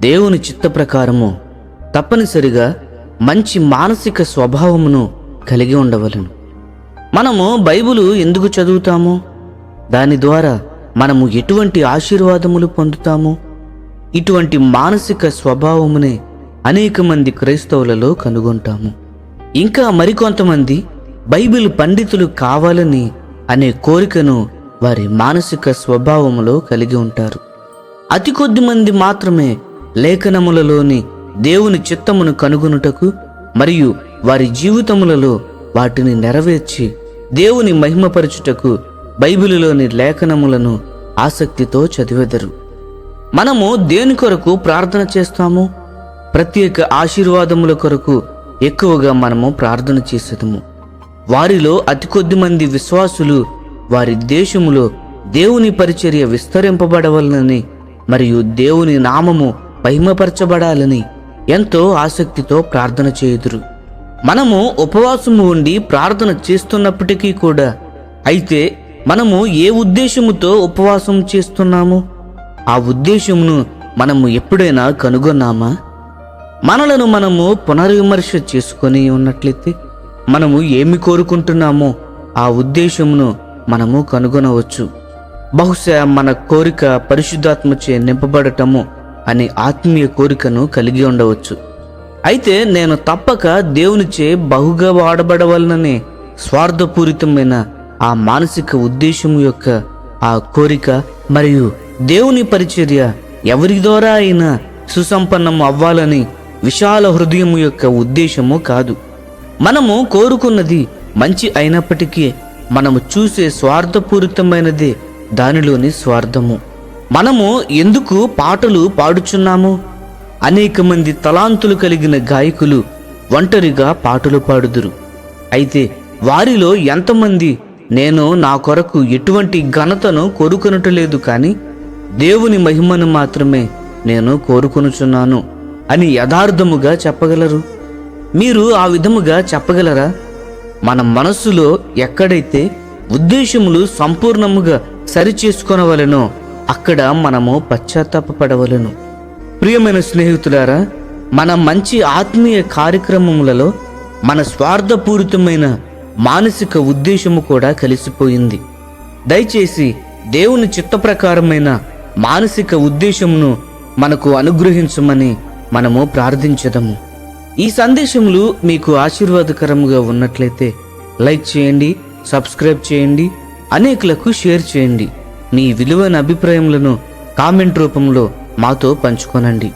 దేవుని చిత్త ప్రకారము తప్పనిసరిగా మంచి మానసిక స్వభావమును కలిగి ఉండవలెను. మనము బైబిలు ఎందుకు చదువుతాము? దాని ద్వారా మనము ఎటువంటి ఆశీర్వాదములు పొందుతాము? ఇటువంటి మానసిక స్వభావమునే అనేక మంది క్రైస్తవులలో కనుగొంటాము. ఇంకా మరికొంతమంది బైబిల్ పండితులు కావాలని అనే కోరికను వారి మానసిక స్వభావములో కలిగి ఉంటారు. అతి కొద్ది మంది మాత్రమే లేఖనములలోని దేవుని చిత్తమును కనుగొనుటకు మరియు వారి జీవితములలో వాటిని నెరవేర్చి దేవుని మహిమపరచుటకు బైబిలులోని లేఖనములను ఆసక్తితో చదివెదరు. మనము దేని కొరకు ప్రార్థన చేస్తాము? ప్రత్యేక ఆశీర్వాదముల కొరకు ఎక్కువగా మనము ప్రార్థన చేసేదము. వారిలో అతి కొద్ది మంది విశ్వాసులు వారి దేశములో దేవుని పరిచర్య విస్తరింపబడవలనని మరియు దేవుని నామము మహిమపరచబడాలని ఎంతో ఆసక్తితో ప్రార్థన చేయుదురు. మనము ఉపవాసము ఉండి ప్రార్థన చేస్తున్నప్పటికీ కూడా అయితే మనము ఏ ఉద్దేశముతో ఉపవాసం చేస్తున్నాము? ఆ ఉద్దేశమును మనము ఎప్పుడైనా కనుగొన్నామా? మనలను మనము పునర్విమర్శ చేసుకొని ఉన్నట్లయితే మనము ఏమి కోరుకుంటున్నామో ఆ ఉద్దేశమును మనము కనుగొనవచ్చు. బహుశా మన కోరిక పరిశుద్ధాత్మచే నింపబడటము అనే ఆత్మీయ కోరికను కలిగి ఉండవచ్చు. అయితే నేను తప్పక దేవునిచే బహుగా వాడబడవలననే స్వార్థపూరితమైన ఆ మానసిక ఉద్దేశము యొక్క ఆ కోరిక మరియు దేవుని పరిచర్య ఎవరి ద్వారా అయినా సుసంపన్నం అవ్వాలని విశాల హృదయము యొక్క ఉద్దేశము కాదు. మనము కోరుకున్నది మంచి అయినప్పటికీ మనము చూసే స్వార్థపూరితమైనదే దానిలోని స్వార్థము. మనము ఎందుకు పాటలు పాడుచున్నాము? అనేక మంది తలాంతులు కలిగిన గాయకులు ఒంటరిగా పాటలు పాడుదురు. అయితే వారిలో ఎంతమంది నేను నా కొరకు ఎటువంటి ఘనతను కోరుకొనటలేదు, కానీ దేవుని మహిమను మాత్రమే నేను కోరుకొనుచున్నాను అని యథార్థముగా చెప్పగలరు? మీరు ఆ విధముగా చెప్పగలరా? మన మనస్సులో ఎక్కడైతే ఉద్దేశములు సంపూర్ణముగా సరిచేసుకొనవలెనో అక్కడ మనము పశ్చాత్తాపపడవలెను. ప్రియమైన స్నేహితులారా, మన మంచి ఆత్మీయ కార్యక్రమములలో మన స్వార్థపూరితమైన మానసిక ఉద్దేశము కూడా కలిసిపోయింది. దయచేసి దేవుని చిత్త ప్రకారమైన మానసిక ఉద్దేశమును మనకు అనుగ్రహించమని మనము ప్రార్థించదము. ఈ సందేశములు మీకు ఆశీర్వాదకరముగా ఉన్నట్లయితే లైక్ చేయండి, సబ్స్క్రైబ్ చేయండి, అనేకులకు షేర్ చేయండి. మీ విలువైన అభిప్రాయములను కామెంట్ రూపంలో మాతో పంచుకోనండి.